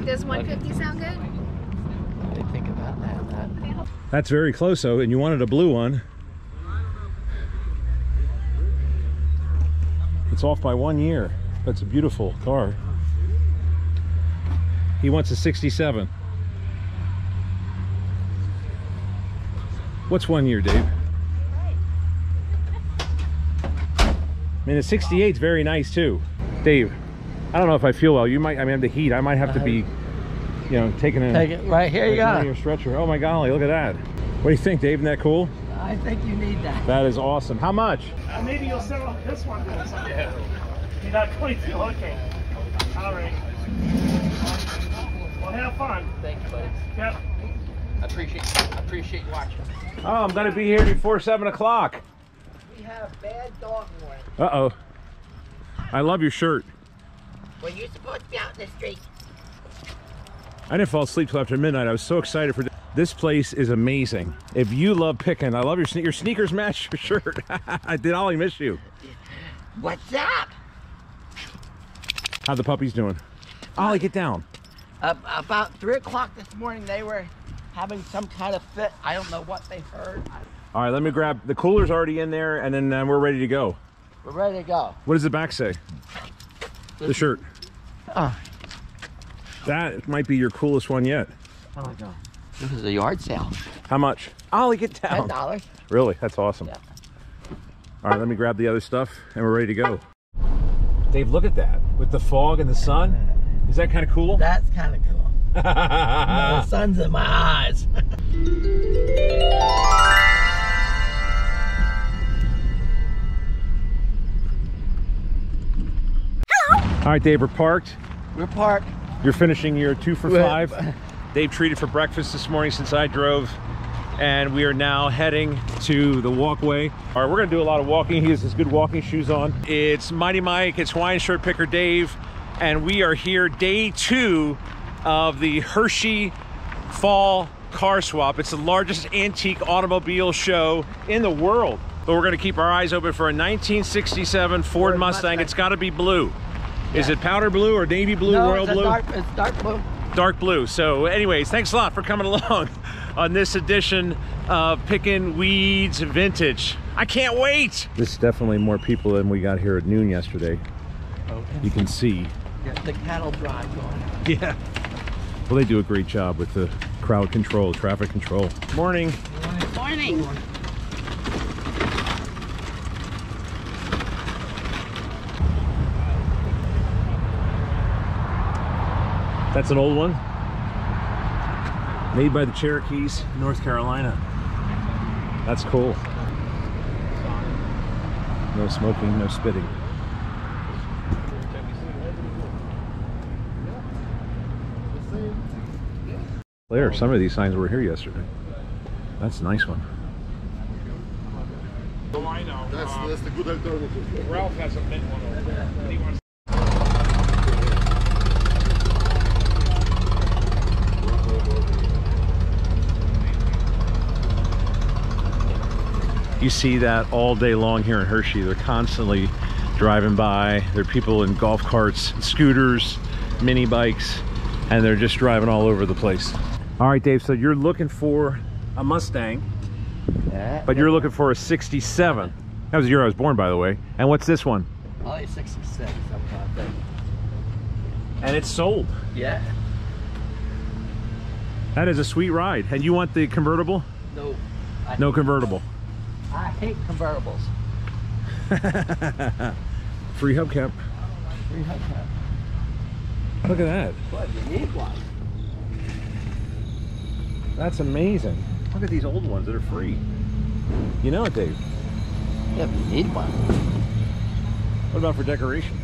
Does 150 sound good? I think about that. That's very close though, and you wanted a blue one. It's off by 1 year. That's a beautiful car. He wants a 67. What's 1 year, Dave? I mean, the 68 is very nice too. Dave, I don't know if I feel well. You might, I mean, the heat, I might have to be, you know, taking a... Take it right here, you go. Your stretcher. Oh my golly, look at that. What do you think, Dave? Isn't that cool? I think you need that. That is awesome. How much? Maybe you'll settle this one. Yeah. You're not 22, okay. All right. Well, have fun. Thanks, buddy. Yep. I appreciate you watching. Oh, I'm gonna be here before 7 o'clock. We have bad dog morning. Uh-oh. I love your shirt. Well, you're supposed to be out in the street. I didn't fall asleep till after midnight. I was so excited for this place. Is amazing. If you love Pickin, I love your sneakers match your shirt. I did Ollie miss you. What's up? How the puppies doing? Ollie, get down. About 3 o'clock this morning, they were having some kind of fit. I don't know what they heard. All right, let me grab the cooler's already in there, and then we're ready to go. We're ready to go. What does the back say? The shirt. Oh. That might be your coolest one yet. Oh my God. This is a yard sale. How much? Ollie, get down. $10. Really? That's awesome. Yeah. All right, let me grab the other stuff, and we're ready to go. Dave, look at that. With the fog and the sun. Is that kind of cool? That's kind of cool. The sun's in my eyes. All right, Dave, we're parked. We're parked. You're finishing your 2 for 5. Dave treated for breakfast this morning since I drove, and we are now heading to the walkway. All right, we're gonna do a lot of walking. He has his good walking shoes on. It's Mighty Mike, it's Hawaiian Shirt Picker Dave, and we are here day 2 of the Hershey Fall Car Swap. It's the largest antique automobile show in the world. But we're gonna keep our eyes open for a 1967 Ford Mustang. It's gotta be blue. Yeah. Is it powder blue or navy blue, no, royal blue? It's dark blue. Dark blue. So anyways, thanks a lot for coming along on this edition of Pickin' Weeds Vintage. I can't wait. This is definitely more people than we got here at noon yesterday. Okay. You can see. Get the cattle drive going. Yeah. Well, they do a great job with the crowd control, traffic control. Morning. Morning. That's an old one. Made by the Cherokees, North Carolina. That's cool. No smoking, no spitting. There, some of these signs were here yesterday. That's a nice one. Oh, I know. That's the good alternative. Ralph has a mint one over there. He wants You see that all day long here in Hershey. They're constantly driving by. There are people in golf carts, scooters, mini bikes, and they're just driving all over the place. All right, Dave, so you're looking for a Mustang, but you're looking for a 67. That was the year I was born, by the way. And what's this one? Only 66, something like that. And it's sold. Yeah. That is a sweet ride. And you want the convertible? No. No convertible. I hate convertibles. Free hubcap. Free hubcap. Look at that. But you need one. That's amazing. Look at these old ones that are free. You know it, Dave. Yeah, but you need one. What about for decoration?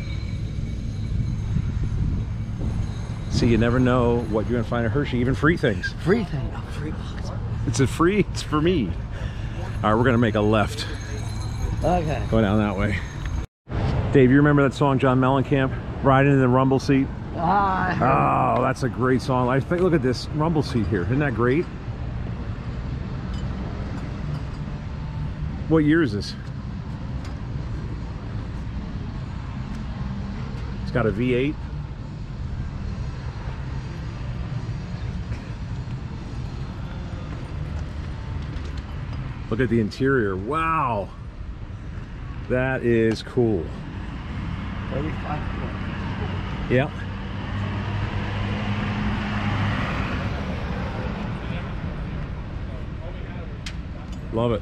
See, you never know what you're gonna find at Hershey, even free things. Free thing. Oh, free box. It's a free, it's for me. All right, we're gonna make a left. Okay. Go down that way. Dave, you remember that song, John Mellencamp? Riding in the rumble seat? Oh, that's a great song. I think, look at this rumble seat here. Isn't that great? What year is this? It's got a V8. Look at the interior. Wow. That is cool. 35. Yeah. Love it.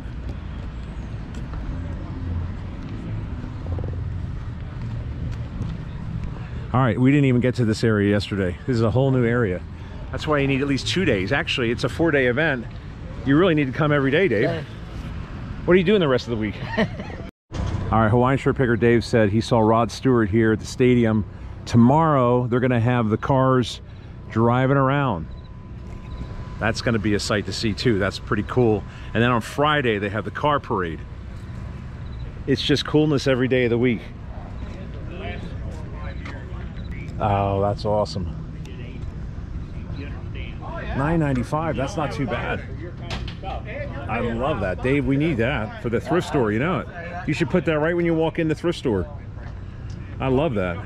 All right, we didn't even get to this area yesterday. This is a whole new area. That's why you need at least 2 days. Actually, it's a 4-day event. You really need to come every day, Dave. Okay. What are you doing the rest of the week? All right, Hawaiian shirt picker Dave said he saw Rod Stewart here at the stadium. Tomorrow, they're gonna have the cars driving around. That's gonna be a sight to see too. That's pretty cool. And then on Friday, they have the car parade. It's just coolness every day of the week. Oh, that's awesome. $9.95, that's not too bad. I love that. Dave, we need that for the thrift store, you know it. You should put that right when you walk in the thrift store. I love that.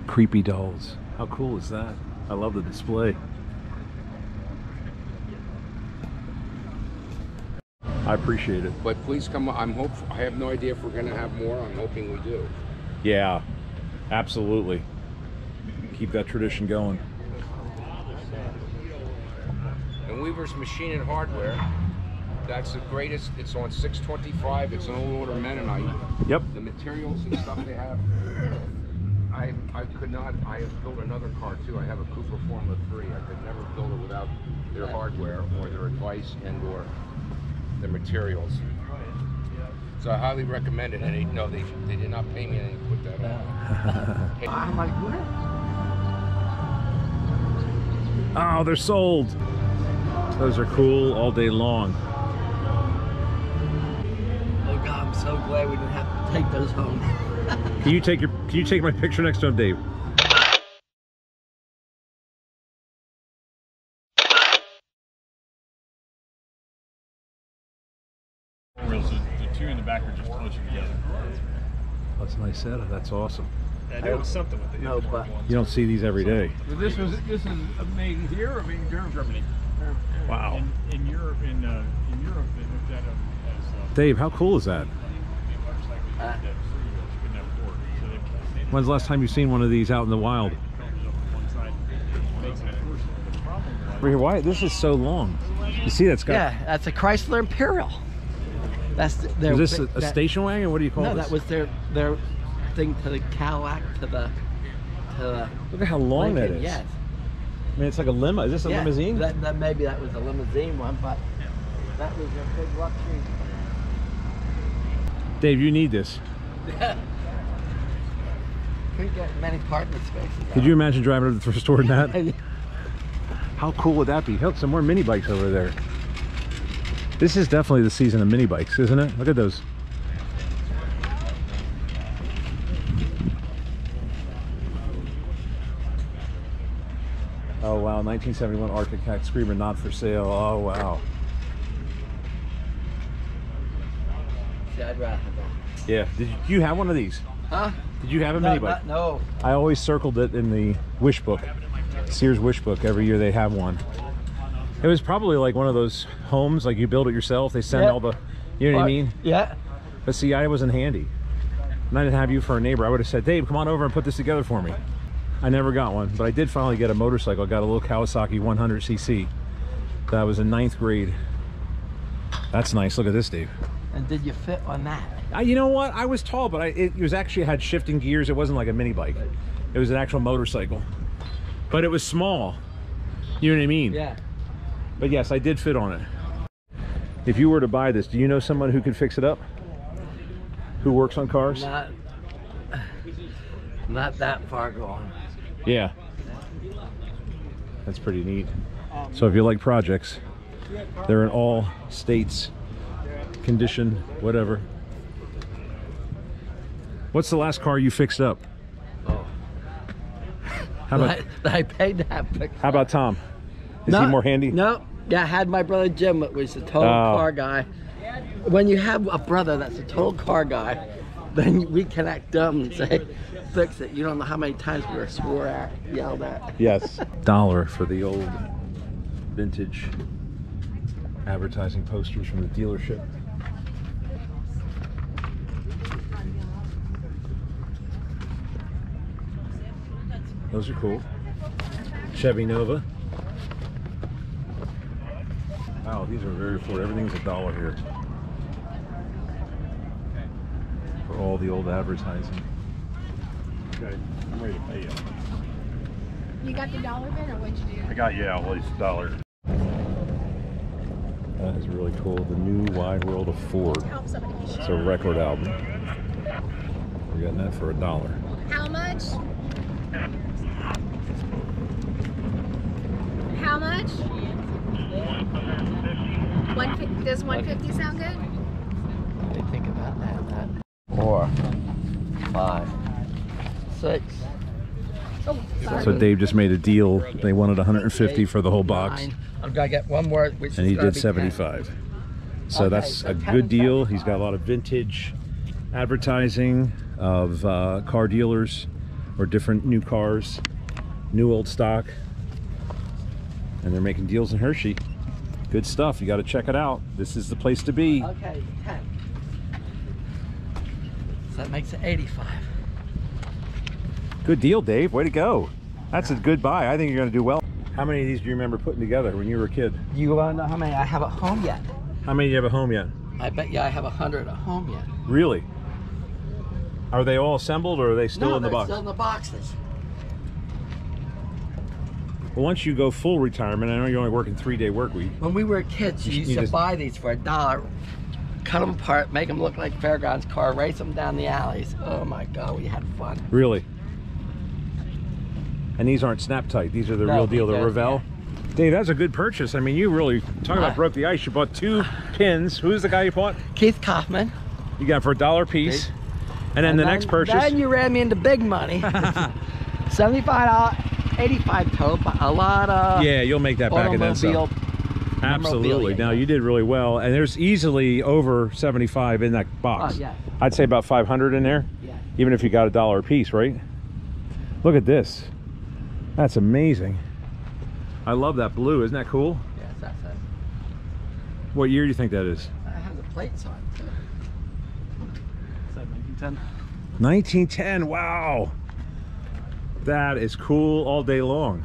Creepy dolls. How cool is that? I love the display. I appreciate it. But please come. I have no idea if we're going to have more. I'm hoping we do. Yeah, absolutely. Keep that tradition going. And Weaver's Machine and Hardware. That's the greatest. It's on 625. It's an old order Mennonite. Yep. The materials and stuff they have. I could not. I have built another car too. I have a Cooper Formula 3. I could never build it without their hardware or their advice and or the materials. So I highly recommend it. And they did not pay me anything to put that on. I'm like, what? Oh, they're sold. Those are cool all day long. Oh God, I'm so glad we didn't have to take those home. Can you take my picture next to him, Dave? The two in the back are just closer together. That's a nice setup. That's awesome. And it was something with the No, but You don't see these every day. This is made here or made in Germany? Wow. In Europe, they looked at them as Dave, how cool is that? When's the last time you've seen one of these out in the wild? Right here, why? This is so long. You see that's got... yeah, that's a Chrysler Imperial. That's their. Is this a station wagon? What do you call No, this? that was their thing to the Cadillac to the. Look at how long that Lincoln, is. Yes. I mean, it's like a limo. Is this a limousine? That maybe that was a limousine one, but that was a big luxury. Dave, you need this. Couldn't get many parking spaces. Could you imagine driving to the thrift store in that? How cool would that be? Look, some more mini bikes over there. This is definitely the season of mini bikes, isn't it? Look at those. Oh wow, 1971 Arctic Cat Screamer, not for sale. Oh wow. See, I'd rather have that. Yeah. Did you have one of these? Huh? Did you have a mini bike? No. I always circled it in the wish book, Sears wish book. Every year they have one. It was probably like one of those homes, like you build it yourself. They send all the, you know what I mean? Yeah. But see, I wasn't handy. And I didn't have you for a neighbor. I would have said, Dave, come on over and put this together for me. I never got one, but I did finally get a motorcycle. I got a little Kawasaki 100cc. That was in 9th grade. That's nice. Look at this, Dave. And did you fit on that? You know what? I was tall, but it was actually had shifting gears. It wasn't like a mini bike. It was an actual motorcycle. But it was small. You know what I mean? Yeah. But yes, I did fit on it. If you were to buy this, do you know someone who could fix it up? Who works on cars? Not that far gone. Yeah. That's pretty neat. So if you like projects, they're in all states, condition, whatever. What's the last car you fixed up? Oh. How about, I paid to have fixed. how about Tom? Is he more handy? No. Yeah, I had my brother Jim, that was a total car guy. When you have a brother that's a total car guy, then we connect them and say, fix it. You don't know how many times we were swore at, yelled at. Yes. $1 for the old vintage advertising posters from the dealership. Those are cool. Chevy Nova. Wow, these are very affordable. Everything's $1 here. For all the old advertising. Okay, I'm ready to pay you. You got the dollar bin, or what'd you do? I got you at least $1. That is really cool. The New Wide World of Ford. Help somebody. It's a record album. We're getting that for $1. How much? How much? 150. Does 150 sound good? What do you think about that? 4, 5, 6. Oh, sorry. So Dave just made a deal. They wanted 150 for the whole box, 9. I'm gonna get one more, which and is he gonna did be 75. So Okay, that's so a 10 good deal. He's got a lot of vintage advertising of car dealers or different new cars, new old stock, and they're making deals in Hershey. Good stuff. You got to check it out. This is the place to be. Okay, 10. So that makes it 85. Good deal, Dave. Way to go. That's a good buy. I think you're going to do well. How many of these do you remember putting together when you were a kid? You wanna know how many I have at home yet? How many do you have at home yet? I bet you I have 100 at home yet. Really? Are they all assembled, or are they still No, in the they're box? still in the boxes. Well, once you go full retirement, I know you're only working 3-day work week. When we were kids, you used You to just- buy these for $1, cut them apart, make them look like fairgrounds car, race them down the alleys. Oh my God, we had fun. Really? And these aren't snap tight. These are the No, real deal, the these are- Revell. Dave, that's a good purchase. I mean, you really, talk about broke the ice. You bought 2 pins. Who's the guy you bought? Keith Kaufman. You got for $1 a piece. And then the next purchase. Then you ran me into big money. $75, $85 total, but a lot of Yeah, you'll make that back and then some. automobile. Absolutely. memorabilia, Now, yeah. you did really well. And there's easily over 75 in that box. Oh, yeah. I'd say about 500 in there. Yeah. Even if you got $1 a piece, right? Look at this. That's amazing. I love that blue. Isn't that cool? Yes, that's it. What year do you think that is? I have the plates on too. Is that 1910? 1910. Wow. That is cool all day long.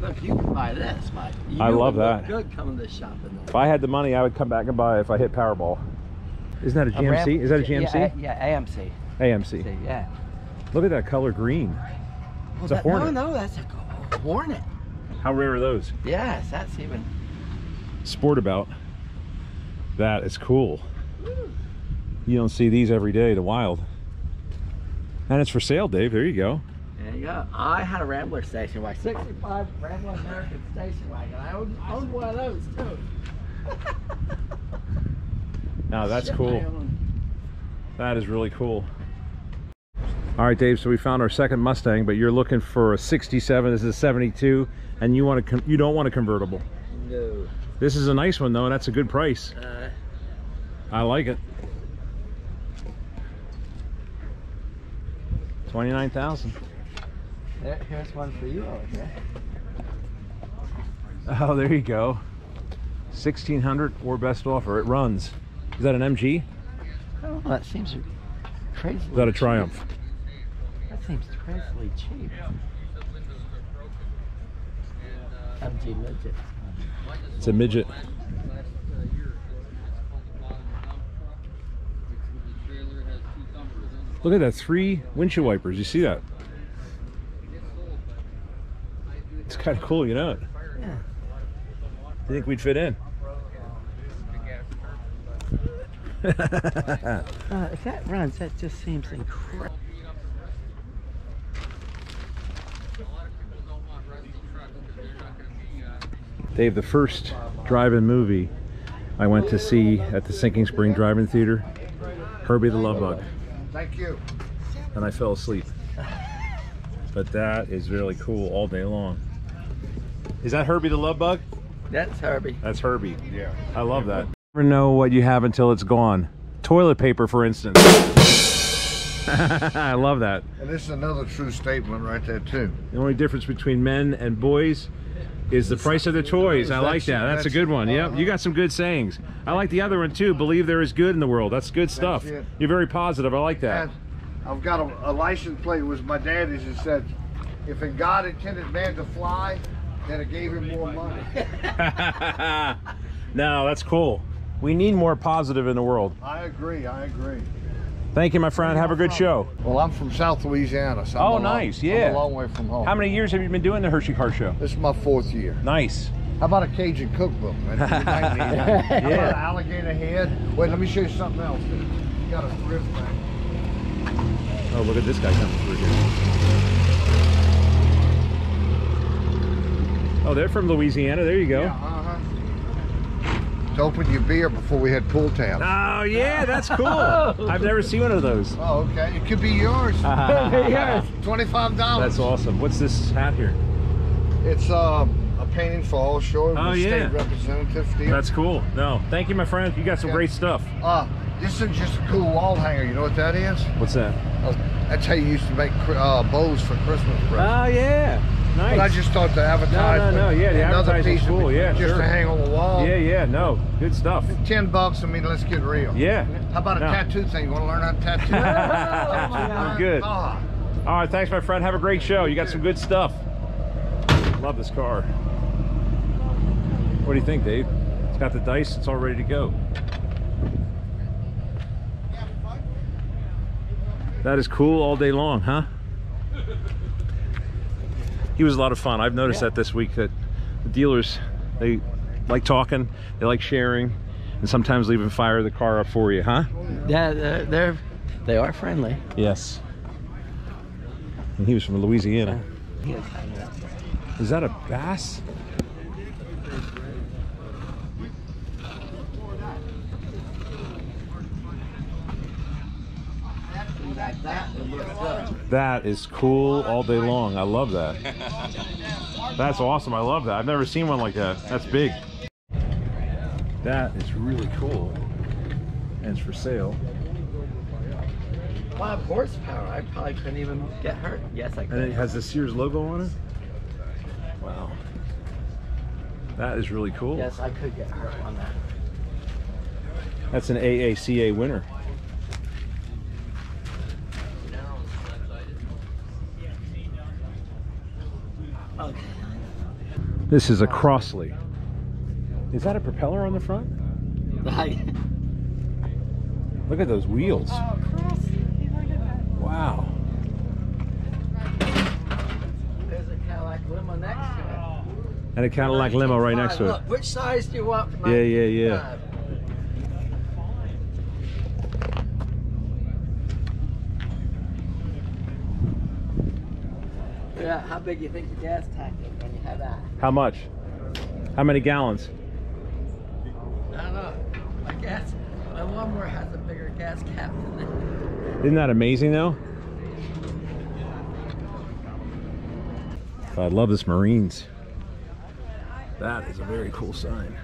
Look, you can buy this, Mike. You I love would look that. Good coming to this shopping. If I had the money, I would come back and buy it if I hit Powerball. Isn't that a GMC? Is that a GMC? Yeah, AMC. AMC. See, yeah. Look at that color green. It's a Hornet. No, that's a Hornet. How rare are those? Yes, that's even. Sportabout. That is cool. You don't see these every day, the wild. And it's for sale, Dave. There you go. There you go. I had a Rambler station wagon, 65 Rambler American station wagon. I owned one of those too. Now that's Shit, I cool. own. That is really cool. All right, Dave, so we found our second Mustang, but you're looking for a 67. This is a 72, and you don't want a convertible. No. This is a nice one, though, and that's a good price. I like it. 29,000. Here's one for you over here. Oh, there you go. 1,600 or best offer. It runs. Is that an MG? Oh, that seems crazy. Is that a Triumph? That seems crazily cheap. MG midget. It's a midget. Look at that, 3 windshield wipers. You see that? It's kind of cool, you know it. Yeah. You think we'd fit in? If that runs, that just seems incredible. Dave, the first drive-in movie I went to see at the Sinking Spring Drive-In Theater, Herbie the Love Bug, Thank you. and I fell asleep. But that is really cool all day long. Is that Herbie the Love Bug? That's Herbie. That's Herbie. Yeah. I love that. Never know what you have until it's gone. Toilet paper, for instance. I love that. And this is another true statement right there too. The only difference between men and boys is the price of the toys. I like that. That's a good one. Yep, you got some good sayings. I like the other one too. Believe there is good in the world. That's good stuff. You're very positive. I like that. And I've got a license plate. It was my daddy's. It said, if God intended man to fly, then it gave him more money. No, that's cool. We need more positive in the world. I agree. I agree. Thank you, my friend. Have a good show. Well, I'm from South Louisiana. So Oh, nice. Yeah. I'm a long way from home. How many years have you been doing the Hershey Car Show? This is my 4th year. Nice. How about a Cajun cookbook? Man? You might need that. How about an alligator head? Wait, let me show you something else. You got a thrift thing. Oh, look at this guy coming through here. Oh, they're from Louisiana. There you go. Yeah, to open your beer before we had pull tabs. Oh, yeah, that's cool. I've never seen one of those. Oh, okay. It could be yours. Yes. $25. That's awesome. What's this hat here? It's a painting for all shore. Oh, yeah. State representative deal. That's cool. No, thank you, my friend. You got some great stuff. This is just a cool wall hanger. You know what that is? What's that? That's how you used to make bows for Christmas presents. Oh, yeah. Nice. But I just thought the advertisement. No. Yeah, the advertising's cool. Yeah, just sure. to hang on the wall. Yeah. No, good stuff. $10. I mean, let's get real. Yeah. How about a tattoo thing? You want to learn how to tattoo? I'm good. All right, thanks, my friend. Have a great show. You got some good stuff. Love this car. What do you think, Dave? It's got the dice. It's all ready to go. That is cool all day long, huh? He was a lot of fun. I've noticed that this week, that the dealers, they like talking, they like sharing, and sometimes even fire the car up for you, huh? Yeah, they are friendly. Yes. And he was from Louisiana. Is that a bass? That is cool all day long. I love that. That's awesome. I love that. I've never seen one like that. That's big. That is really cool. And it's for sale. 5 horsepower. I probably couldn't even get hurt. Yes, I could. And it has the Sears logo on it? Wow. That is really cool. Yes, I could get hurt on that. That's an AACA winner. Okay. This is a Crossley. Is that a propeller on the front? Look at those wheels. Wow. There's a Cadillac limo next to it. And a Cadillac limo right next to it. Look, which size do you want for my Yeah. Yeah, how big do you think the gas tank is when you have that? How much? How many gallons? I don't know. My lawnmower has a bigger gas cap than that. Isn't that amazing though? I love this Marines. That is a very cool sign.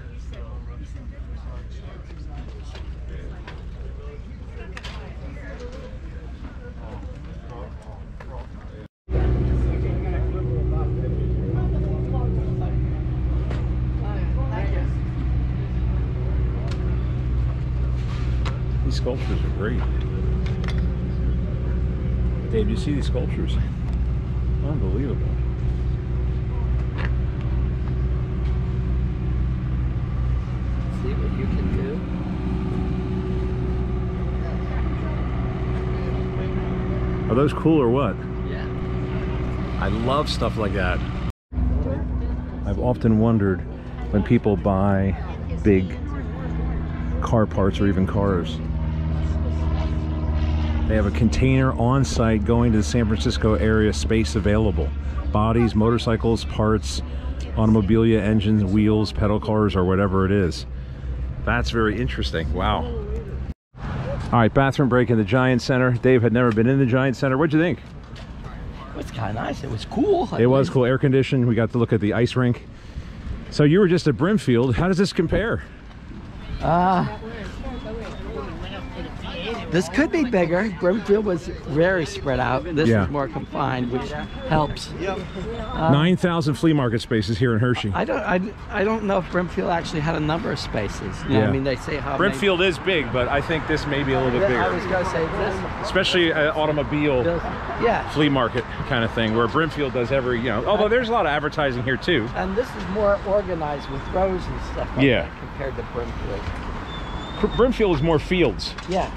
These sculptures are great. Dave, do you see these sculptures? Unbelievable. See what you can do. Are those cool or what? Yeah. I love stuff like that. I've often wondered when people buy big car parts or even cars. They have a container on site going to the San Francisco area, space available. Bodies, motorcycles, parts, automobilia, engines, wheels, pedal cars, or whatever it is. That's very interesting. Wow. All right, bathroom break in the Giant Center. Dave had never been in the Giant Center. What'd you think? It's kind of nice. It was cool. It was cool. Air conditioned. We got to look at the ice rink. So you were just at Brimfield. How does this compare? This could be bigger. Brimfield was very spread out. This Yeah. is more confined, which helps. 9,000 flea market spaces here in Hershey. I don't know if Brimfield actually had a number of spaces. You know, Yeah. I mean, they say how many. Brimfield is big, but I think this may be a little bit I was bigger. going to say this. Especially automobile Yeah. flea market kind of thing, where Brimfield does every, you know, although there's a lot of advertising here too. And this is more organized with rows and stuff like Yeah. that compared to Brimfield. Brimfield is more fields. Yeah.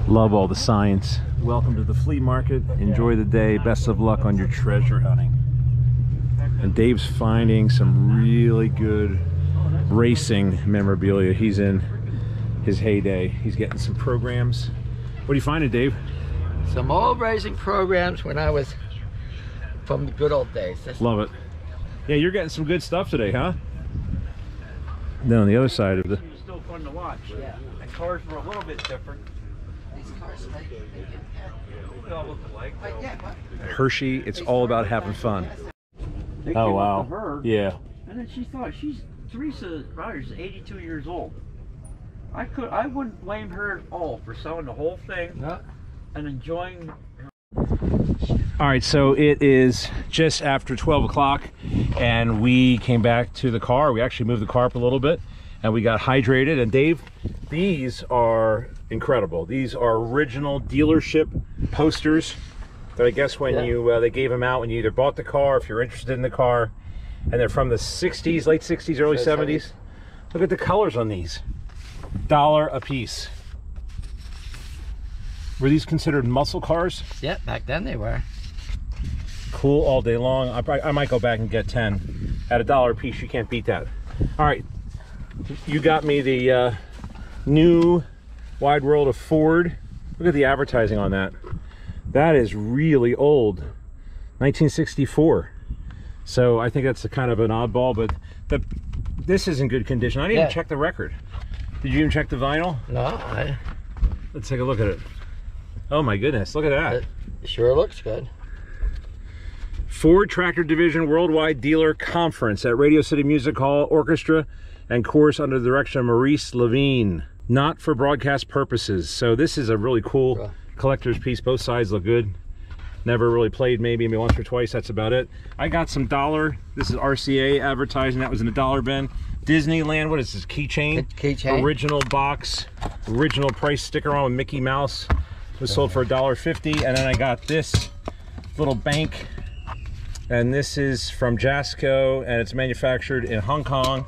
Love all the signs. Welcome to the flea market. Enjoy the day. Best of luck on your treasure hunting. And Dave's finding some really good racing memorabilia. He's in his heyday. He's getting some programs. What are you finding, Dave? Some old racing programs when I was from the good old days. Love it. Yeah, you're getting some good stuff today, huh? Then on the other side of the... It was still fun to watch. Yeah. The cars were a little bit different. These cars, They all look alike. At Hershey, it's all about having fun. They Oh, came wow. up to her, Yeah. and then she thought Teresa Rogers is 82 years old. I wouldn't blame her at all for selling the whole thing and enjoying. All right, so it is just after 12 o'clock and we came back to the car. We actually moved the car up a little bit and we got hydrated. And Dave, these are incredible. These are original dealership posters that I guess when they gave them out when you either bought the car, if you're interested in the car, and they're from the 60s, late 60s, early 70s. Look at the colors on these. $1 a piece. Were these considered muscle cars? Yeah, back then they were. Cool all day long. I might go back and get 10 at $1 a piece. You can't beat that. All right, you got me the new Wide World of Ford. Look at the advertising on that. That is really old, 1964. So I think that's a kind of an oddball, but this is in good condition. I didn't even check the record. Did you even check the vinyl? No, Let's take a look at it. Oh my goodness, look at that. it sure looks good. Ford Tractor Division Worldwide Dealer Conference at Radio City Music Hall Orchestra and Chorus under the direction of Maurice Levine. Not for broadcast purposes. So this is a really cool collector's piece. Both sides look good. Never really played, maybe once or twice. That's about it. I got some $1. This is RCA advertising. That was in the $1 bin. Disneyland, what is this, keychain? Keychain. Original box, original price sticker on with Mickey Mouse. It was sold for $1.50. And then I got this little bank. And this is from Jasco, and it's manufactured in Hong Kong.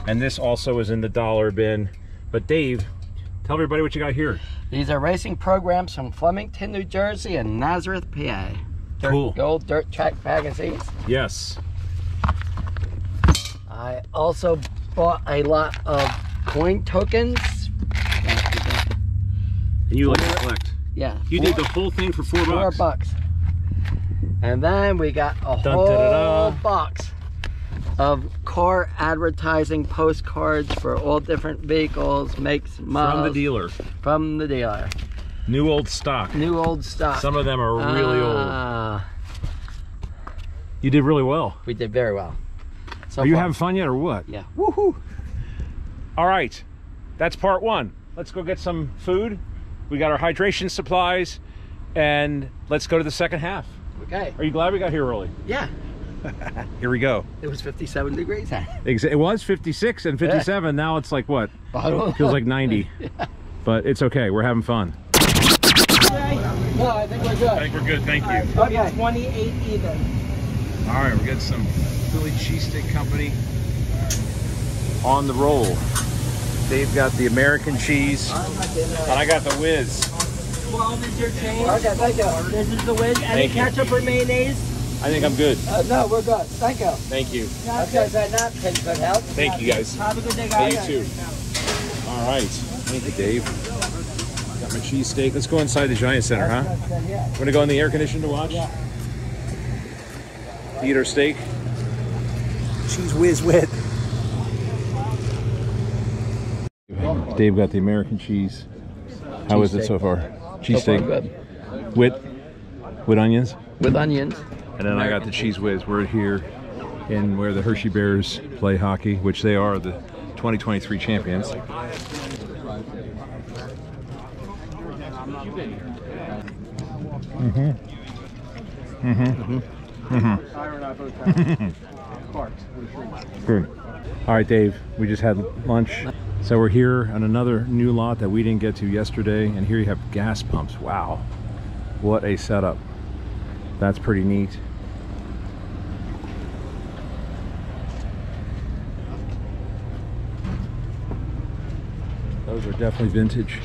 And this also is in the $1 bin. But Dave, tell everybody what you got here. These are racing programs from Flemington, New Jersey and Nazareth, PA. Cool. Gold dirt track magazines. Yes. I also bought a lot of coin tokens. And you like to collect. Yeah. You did the whole thing for $4. $4. And then we got a whole box of car advertising postcards for all different vehicles, makes, models. From the dealer. From the dealer. New old stock. New old stock. Some of them are really old. You did really well. We did very well. So are you far. having fun yet or what? Yeah. Woohoo! All right, that's part one. Let's go get some food. We got our hydration supplies, and let's go to the second half. Okay. Are you glad we got here early? Yeah. Here we go. It was 57 degrees. It was 56 and 57. Yeah. Now it's like what? It feels like 90. Yeah. But it's okay. We're having fun. No, I think we're good. I think we're good. Thank you. Okay. 28 even. All right, we're getting some Philly Cheesesteak Company on the roll. They've got the American cheese, and I got the whiz. 12 is your change. Okay, thank you. This is the whiz. Any ketchup or mayonnaise? I think I'm good. No, we're good. Thank you. Thank you. Okay, so napkin could help. Thank you, guys. Have a good day, guys. Hey, you too. All right. Thank you, Dave. Got my cheesesteak. Let's go inside the Giant Center, huh? We're going to go in the air conditioner to watch? Yeah. Eat our steak. Cheese whiz with. Dave got the American cheese. How is it so far? Cheesesteak. Good. With onions? With onions. And then I got the cheese whiz. We're here in where the Hershey Bears play hockey, which they are the 2023 champions. Good. All right, Dave, we just had lunch. So we're here on another new lot that we didn't get to yesterday, and here you have gas pumps. Wow, what a setup. That's pretty neat. Those are definitely vintage.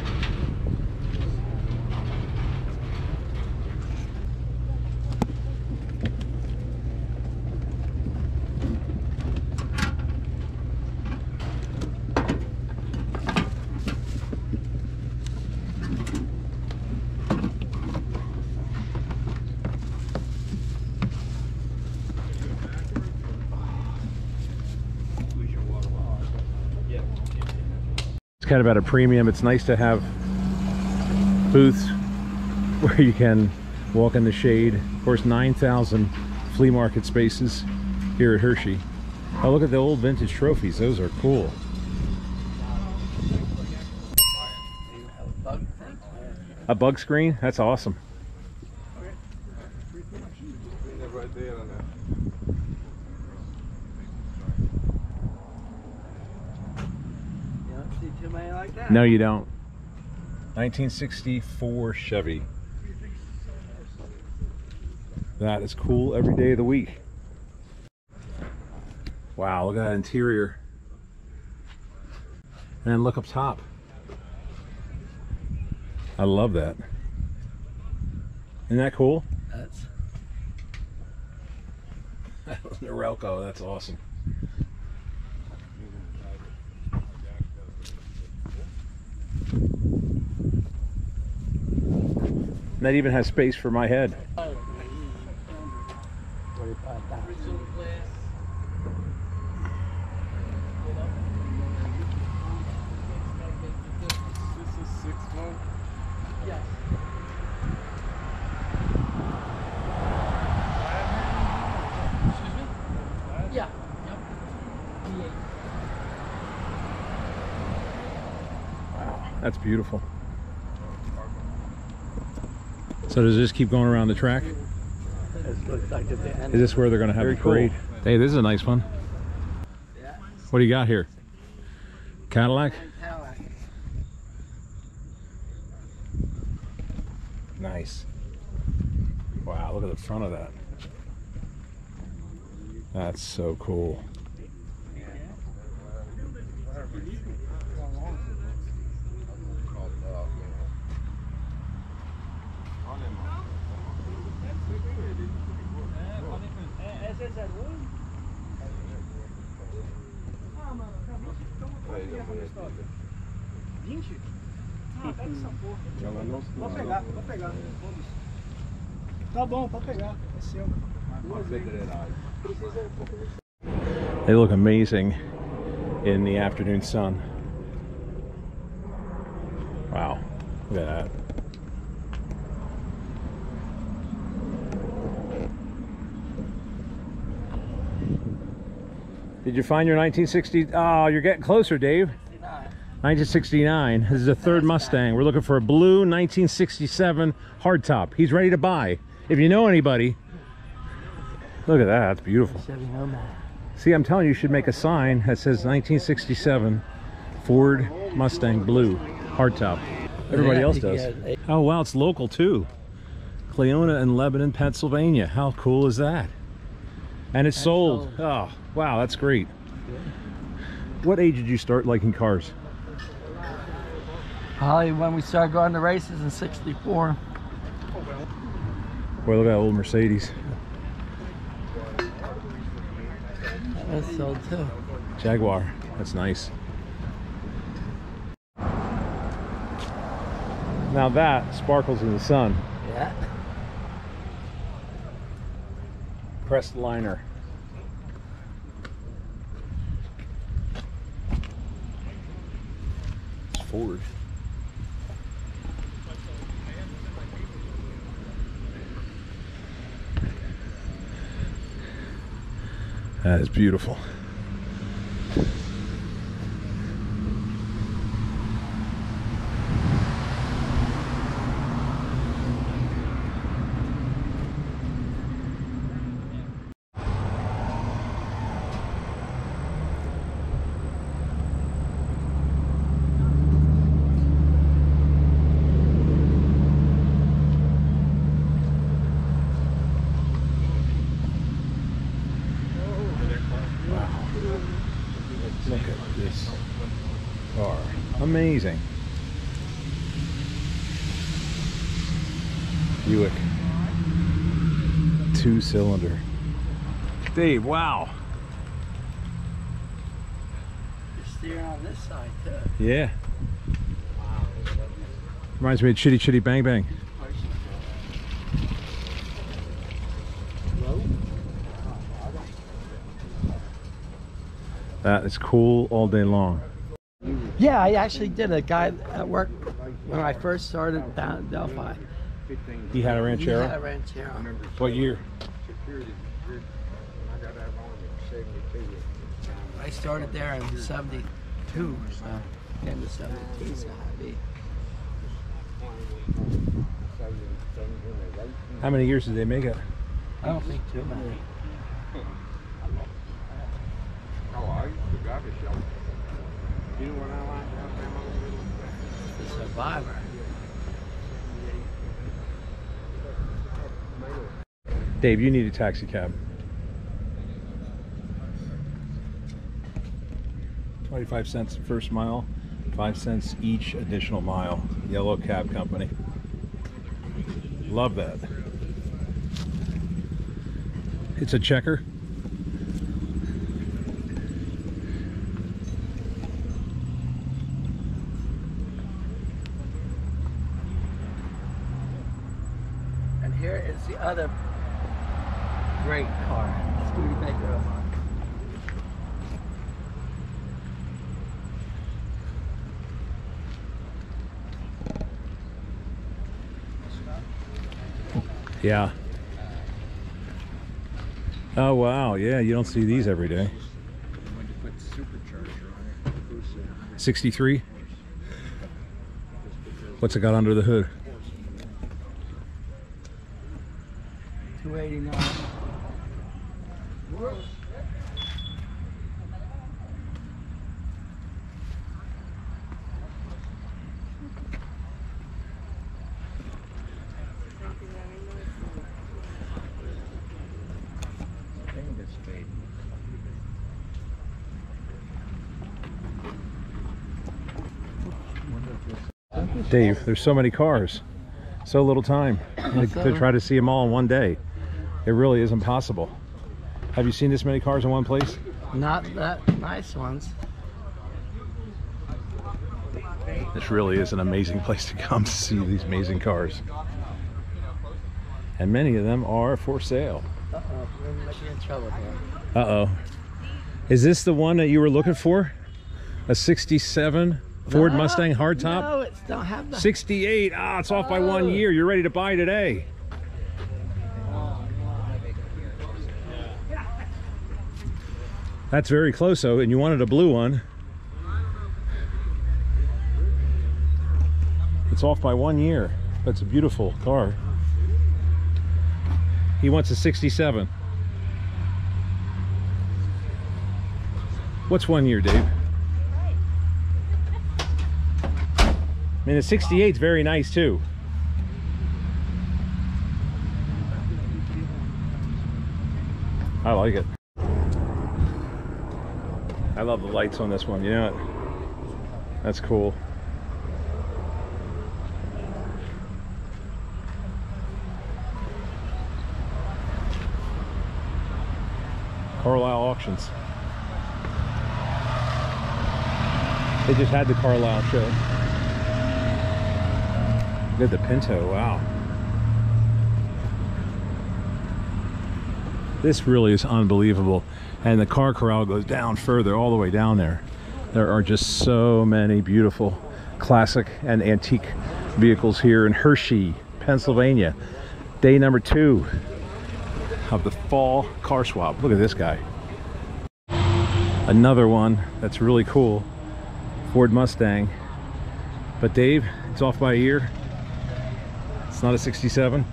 Kind of at a premium. It's nice to have booths where you can walk in the shade. Of course, 9,000 flea market spaces here at Hershey. Oh, look at the old vintage trophies. Those are cool. A bug screen? That's awesome. Like that. No, you don't. 1964 Chevy. That is cool every day of the week. Wow, look at that interior. And then look up top. I love that. Isn't that cool? That's Norelco, that's awesome. And that even has space for my head. Wow, that's beautiful. So does this keep going around the track? Is this where they're going to have a parade? Cool. Hey, this is a nice one. What do you got here? Cadillac? Nice. Wow, look at the front of that. That's so cool. They look amazing in the afternoon sun. Wow, look at that. Did you find your 1960? Oh, you're getting closer, Dave. 1969. This is the third Mustang. We're looking for a blue 1967 hardtop. He's ready to buy. If you know anybody, look at that. That's beautiful. See, I'm telling you, you should make a sign that says 1967 Ford Mustang blue hardtop. Everybody else does. Oh wow, it's local too. Cleona and Lebanon, Pennsylvania. How cool is that? And it's sold. Oh wow, that's great. What age did you start liking cars? Probably when we started going to races in '64. Boy, look at that old Mercedes. That's sold too. Jaguar, that's nice. Now that sparkles in the sun. Yeah. Pressed liner. It's Ford. That is beautiful. amazing. Buick. 2-cylinder. Dave, wow. You're steering on this side too. Yeah. Reminds me of Chitty Chitty Bang Bang. That is cool all day long. Yeah, I actually did. A guy at work when I first started down in Delphi. He had a He Ranchero? had a Ranchero. What year? I started there in 72, so in the 17, so happy. How many years did they make it? I don't think too many. The Survivor. Dave, you need a taxi cab. 25 cents the first mile, 5 cents each additional mile. Yellow Cab Company. Love that. It's a checker. And here is the other great car. Studebaker of mine. Yeah. Oh wow, yeah, you don't see these every day. 63? What's it got under the hood? 289. Dave, there's so many cars, so little time to try to see them all in one day. It really is impossible. Have you seen this many cars in one place? Not that nice ones. This really is an amazing place to come to see these amazing cars. And many of them are for sale. Uh-oh, we might be in trouble here. Uh-oh. Is this the one that you were looking for? A 67 Ford Mustang Hardtop? No, it's don't have the 68. Ah, it's off by 1 year. You're ready to buy today. That's very close though, and you wanted a blue one. It's off by 1 year. That's a beautiful car. He wants a 67. What's 1 year, Dave? I mean, the 68 is very nice too. I like it. I love the lights on this one, you know it? That's cool. Carlisle Auctions. They just had the Carlisle show. Look at the Pinto, wow. This really is unbelievable. And the car corral goes down further, all the way down there. There are just so many beautiful classic and antique vehicles here in Hershey, Pennsylvania. Day number 2 of the fall car swap. Look at this guy. Another one that's really cool. Ford Mustang. But Dave, it's off by a year. It's not a 67.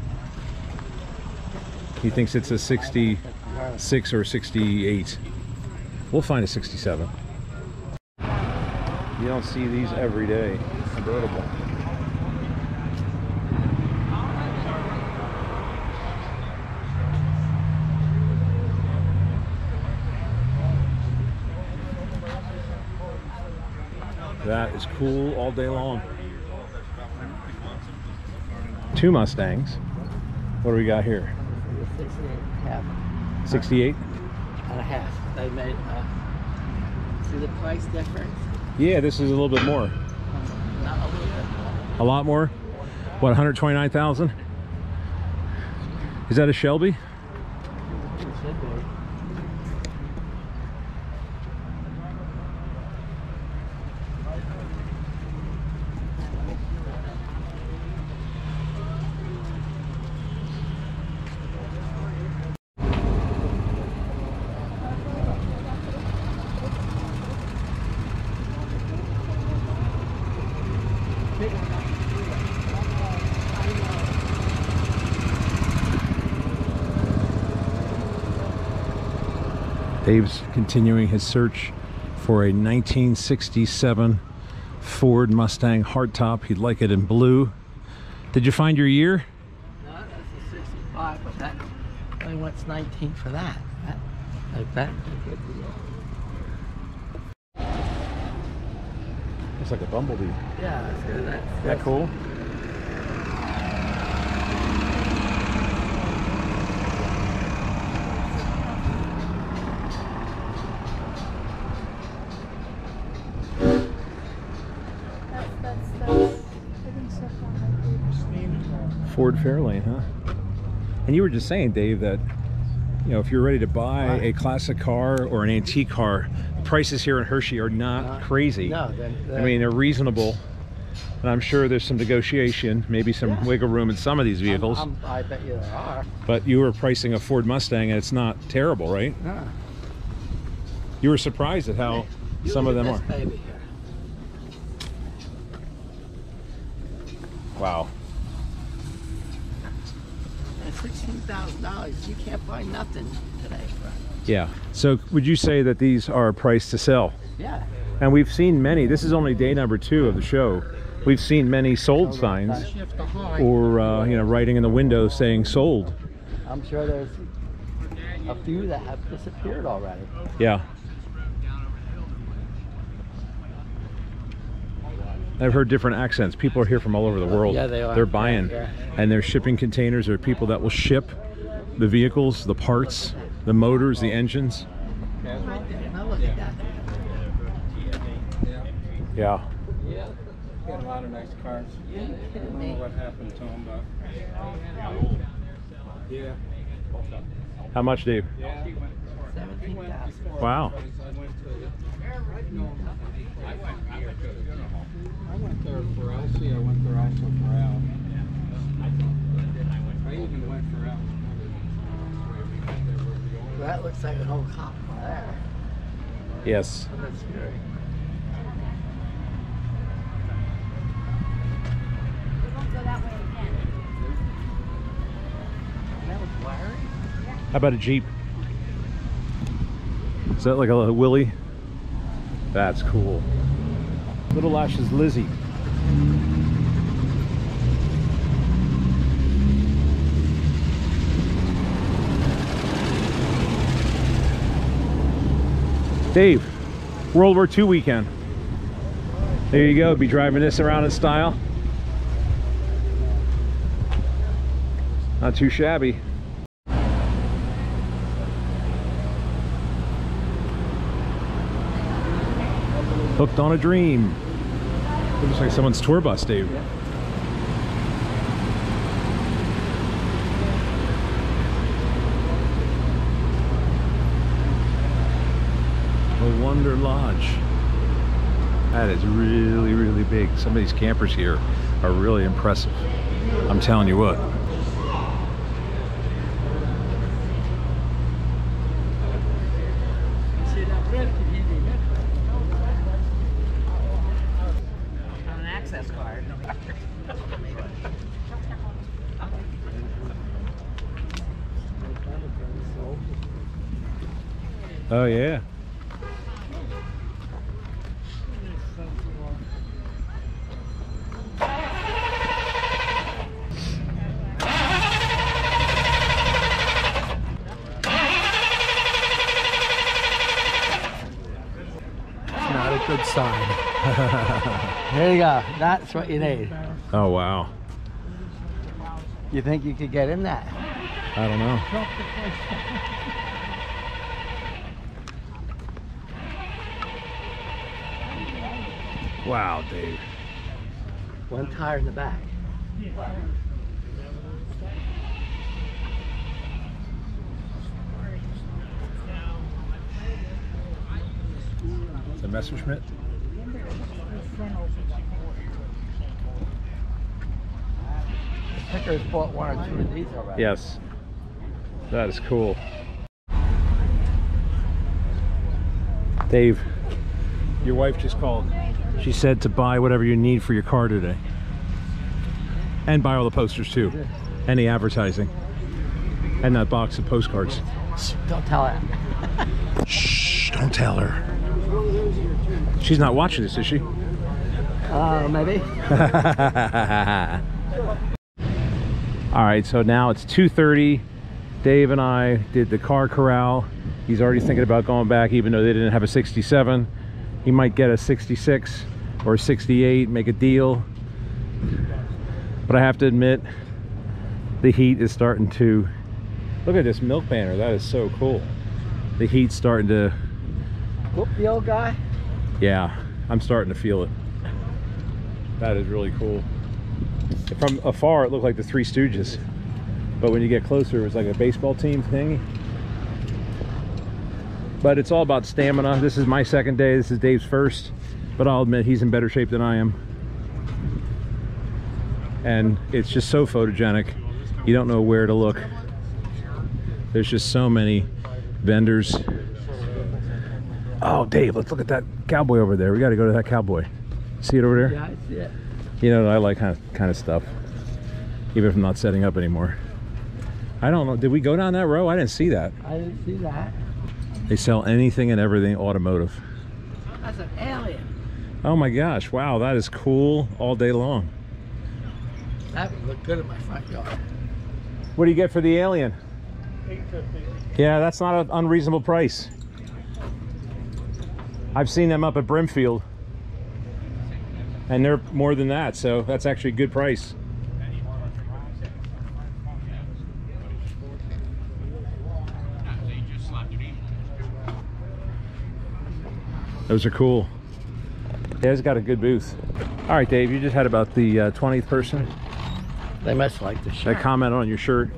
He thinks it's a 66 or 68. We'll find a 67. You don't see these every day. Convertible. That is cool all day long. 2 Mustangs. What do we got here? 68.5. 68? And a half. They made, see the price difference? Yeah, this is a little bit more. Not a little bit more. A lot more? What, 129,000? Is that a Shelby? It should be. Dave's continuing his search for a 1967 Ford Mustang Hardtop. He'd like it in blue. Did you find your year? No, that's a 65, but that only wants 19 for that. Like that. It's like a bumblebee. Yeah, that's good. Isn't that cool? Ford Fairlane, huh? And you were just saying, Dave, that if you're ready to buy a classic car or an antique car, the prices here in Hershey are not crazy. No, I mean, they're reasonable, and I'm sure there's some negotiation, maybe some wiggle room in some of these vehicles. I bet you there are. But you were pricing a Ford Mustang, and it's not terrible, right? No. You were surprised at how some of them are. Baby here. Wow. $16,000, you can't buy nothing today, friend. Yeah. So would you say that these are priced to sell? Yeah. And we've seen many. This is only day number 2 of the show. We've seen many sold signs, or writing in the window saying sold. I'm sure there's a few that have disappeared already. Yeah. I've heard different accents. People are here from all over the world. Yeah, they are. They're buying, yeah. And they're shipping containers. There are people that will ship the vehicles, the parts, the motors, the engines. Now look at that. Yeah. Got a lot of nice cars. I don't know what happened to them, but yeah. How much, Dave? 17,000. Wow. I went there for Elsie. I went there also for Al. I even went for Al. That looks like an old cop there. Yes. That's scary. We won't go that way again. That was Larry? How about a Jeep? Is that like a Willie? That's cool. Little Ash's Lizzie. Dave, World War II weekend. There you go, be driving this around in style. Not too shabby. Hooked on a dream. Looks like someone's tour bus, Dave. The Wonder Lodge. That is really, really big. Some of these campers here are really impressive. I'm telling you what. An access card. Oh yeah. Not a good sign. There you go. That's what you need. Oh, wow. You think you could get in that? I don't know. Wow, Dave. One tire in the back. It's a Messerschmitt. Picker's bought one or two of these already. Yes. That is cool. Dave, your wife just called. She said to buy whatever you need for your car today. And buy all the posters too. And the advertising. And that box of postcards. Shh, don't tell her. Shh, don't tell her. She's not watching this, is she? Maybe. All right, so now it's 2:30. Dave and I did the car corral. He's already thinking about going back, even though they didn't have a 67. He might get a 66 or a 68, make a deal. But I have to admit, the heat is starting to... Look at this milk banner, that is so cool. The heat's starting to... Whoop the old guy? Yeah, I'm starting to feel it. That is really cool. From afar, it looked like the Three Stooges. But when you get closer, it was like a baseball team thing. But it's all about stamina. This is my second day. This is Dave's first. But I'll admit, he's in better shape than I am. And it's just so photogenic. You don't know where to look. There's just so many vendors. Oh, Dave, let's look at that cowboy over there. We got to go to that cowboy. See it over there? Yeah, I see it. You know, I like kind of stuff. Even if I'm not setting up anymore. I don't know. Did we go down that row? I didn't see that. I didn't see that. They sell anything and everything automotive. That's an alien. Oh my gosh. Wow, that is cool all day long. That would look good in my front yard. What do you get for the alien? $850. Yeah, that's not an unreasonable price. I've seen them up at Brimfield. And they're more than that, so that's actually a good price. Those are cool. Yeah, it's got a good booth. All right, Dave, you just had about the 20th person. They must like the shirt. They commented on your shirt.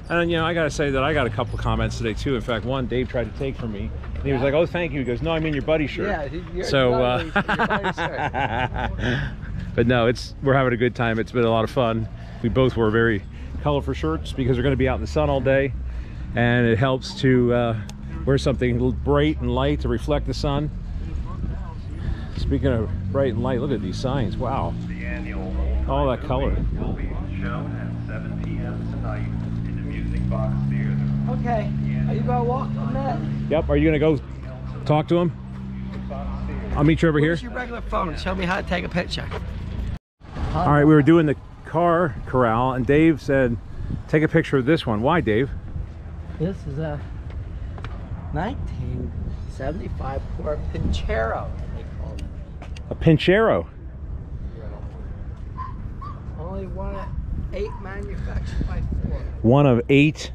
And you know, I gotta say that I got a couple comments today too. In fact, one Dave tried to take from me. And he was like, "Oh, thank you." He goes, "No, I mean your buddy shirt." Yeah, so, your buddy's shirt. but no, we're having a good time. It's been a lot of fun. We both wore very colorful shirts because we're going to be out in the sun all day, and it helps to wear something bright and light to reflect the sun. Speaking of bright and light, look at these signs. Wow, all that color. Will be shown at 7 p.m. tonight in the Music Box Theater. Okay, are you gonna walk on that? Yep. Are you gonna go talk to him? I'll meet you over here. Where's your regular phone? Show me how to take a picture. All right, we were doing the car corral, and Dave said, "Take a picture of this one." Why, Dave? This is a 1975 Ford Pinchero, they call it. A Pinchero. Only one of 8 manufactured by Ford. One of 8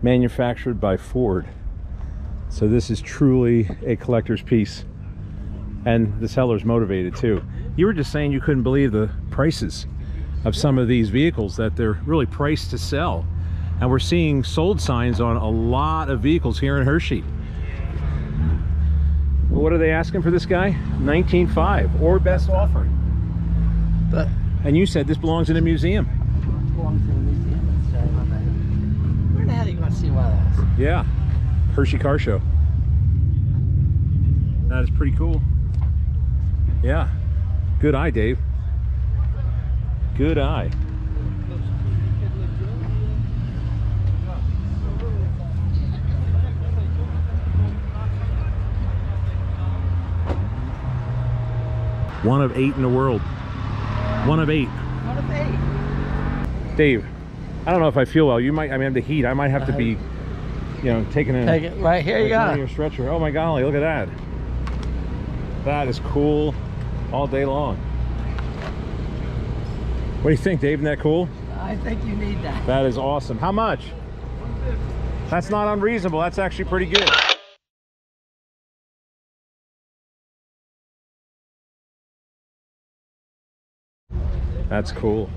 manufactured by Ford. So this is truly a collector's piece. And the seller's motivated too. You were just saying you couldn't believe the prices of some of these vehicles, that they're really priced to sell. And we're seeing sold signs on a lot of vehicles here in Hershey. What are they asking for this guy? $19,500 or best offer. But And you said this belongs in a museum. it belongs in a museum. It's, where the hell are you going to see one of those? Yeah, Hershey Car Show. That is pretty cool. Yeah, good eye, Dave. Good eye. One of 8 in the world. One of 8. What a bait. Dave, I don't know if I feel well. You might, I mean, the heat, I might have to be, you know, taking a... Take it right here, you like go. your stretcher. Oh my golly, look at that. That is cool all day long. What do you think, Dave? Isn't that cool? I think you need that. That is awesome. How much? That's not unreasonable. That's actually pretty good. That's cool.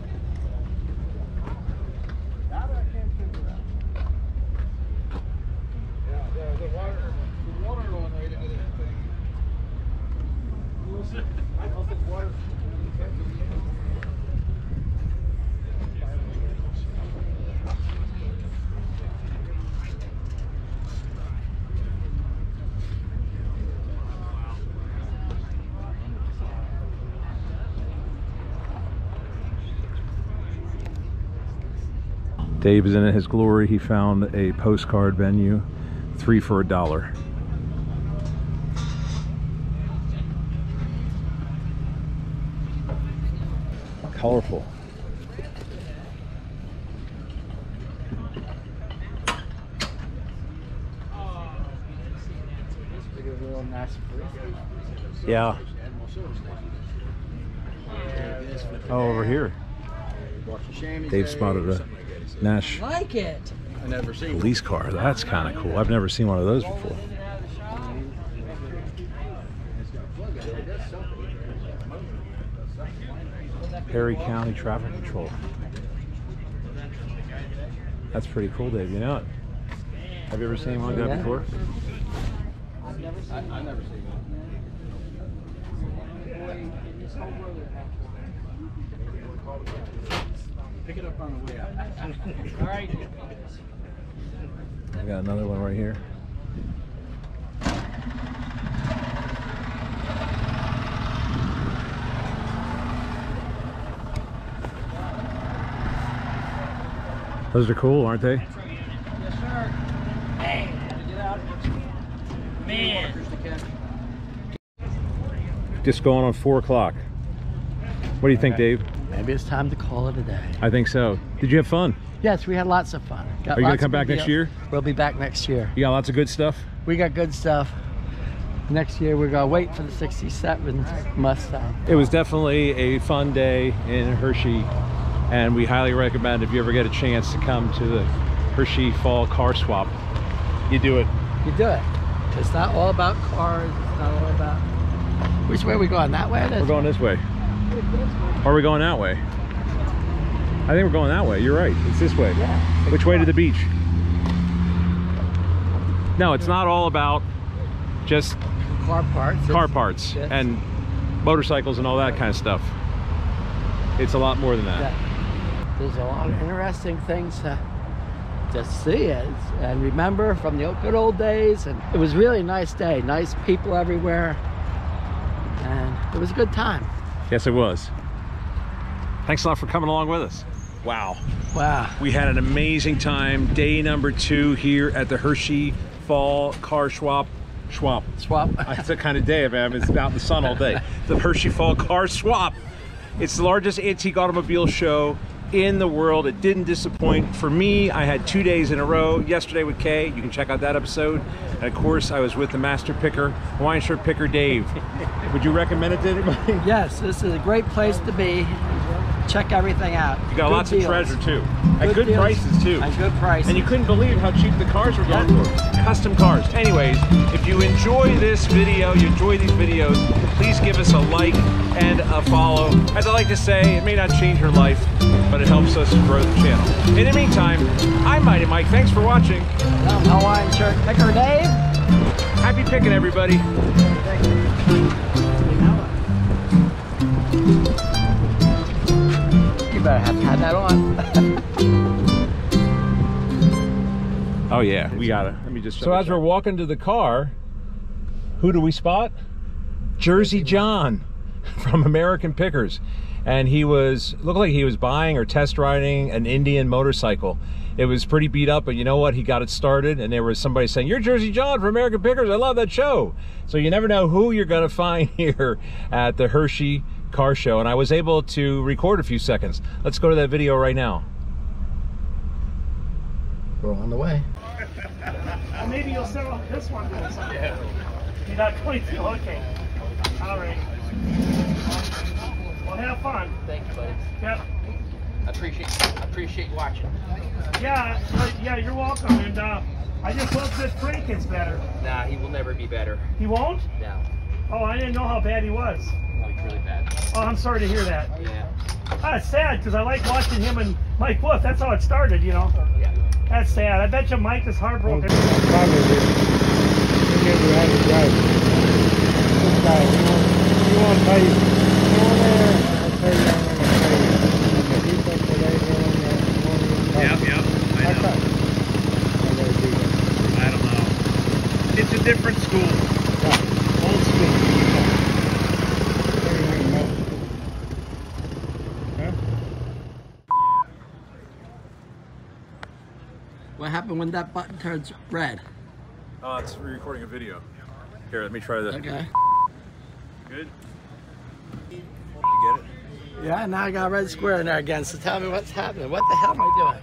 Dave is in his glory. He found a postcard venue, 3 for $1. Colorful. Yeah. Oh, over here. Dave spotted a Nash Like it. police car. That's kind of cool. I've never seen one of those before. Perry County Traffic Control. That's pretty cool, Dave. You know it. Have you ever seen one like that before? I've never seen one. Pick it up on the way out. All right. I got another one right here. Those are cool, aren't they? Yes, sir. Hey, get out. Man. Just going on 4 o'clock. What do you think, Dave? Maybe it's time to call it a day. I think so. Did you have fun? Yes, we had lots of fun. Are you going to come back next year? We'll be back next year. You got lots of good stuff? We got good stuff. Next year we're going to wait for the 67 Mustang. It was definitely a fun day in Hershey, and we highly recommend if you ever get a chance to come to the Hershey Fall Car Swap, you do it. You do it. It's not all about cars. It's not all about... Which way are we going? That way or this We're going this way. Or are we going that way? I think we're going that way. You're right. It's this way. Yeah. Which way to the beach? No, it's not all about just car parts. car parts and motorcycles and all that kind of stuff. It's a lot more than that. Yeah. There's a lot of interesting things to see it and remember from the good old days. And it was really a nice day. Nice people everywhere. And it was a good time. Yes, it was. Thanks a lot for coming along with us. Wow. Wow. We had an amazing time. Day number 2 here at the Hershey Fall Car Swap. It's a kind of day, man. It's out in the sun all day. The Hershey Fall Car Swap. It's the largest antique automobile show in the world. It didn't disappoint. For me, I had 2 days in a row. Yesterday with Kay, you can check out that episode. And of course, I was with the master picker, Hawaiian shirt picker, Dave. Would you recommend it to anybody? Yes, this is a great place to be. Check everything out. You got lots of treasure too. At good deals prices too. And good prices. And you couldn't believe how cheap the cars were going for. Custom cars. Anyways, if you enjoy this video, you enjoy these videos, please give us a like and a follow. As I like to say, it may not change your life, but it helps us grow the channel. In the meantime, I'm Mighty Mike. Thanks for watching. I'm Hawaiian shirt picker Dave. Happy picking, everybody. You better have had that on. Oh yeah, we got it. Let me just. So as we're walking to the car, who do we spot? Jersey John from American Pickers, and he looked like he was buying or test riding an Indian motorcycle. It was pretty beat up, but you know what? He got it started, and there was somebody saying, "You're Jersey John from American Pickers. I love that show." So you never know who you're going to find here at the Hershey Car Show, and I was able to record a few seconds. Let's go to that video right now. We're on the way. Maybe you'll settle this one. Yeah. You're not 22, okay. All right. Well, have fun. Thank you, buddy. Yep. I appreciate watching. Yeah, you're welcome. And I just hope that Frank gets better. Nah, he will never be better. He won't? No. Oh, I didn't know how bad he was. Oh, he's really bad. Oh, I'm sorry to hear that. Yeah. That's sad because I like watching him and Mike Wolf. That's how it started, you know. Yeah. That's sad. I bet you Mike is heartbroken. Yep, I know. I don't know. It's a different school. Old school. What happened when that button turns red? Oh, it's recording a video. Here, let me try that. Okay. Good? You get it? Yeah, now I got a red square in there again, so tell me what's happening. What the hell am I doing?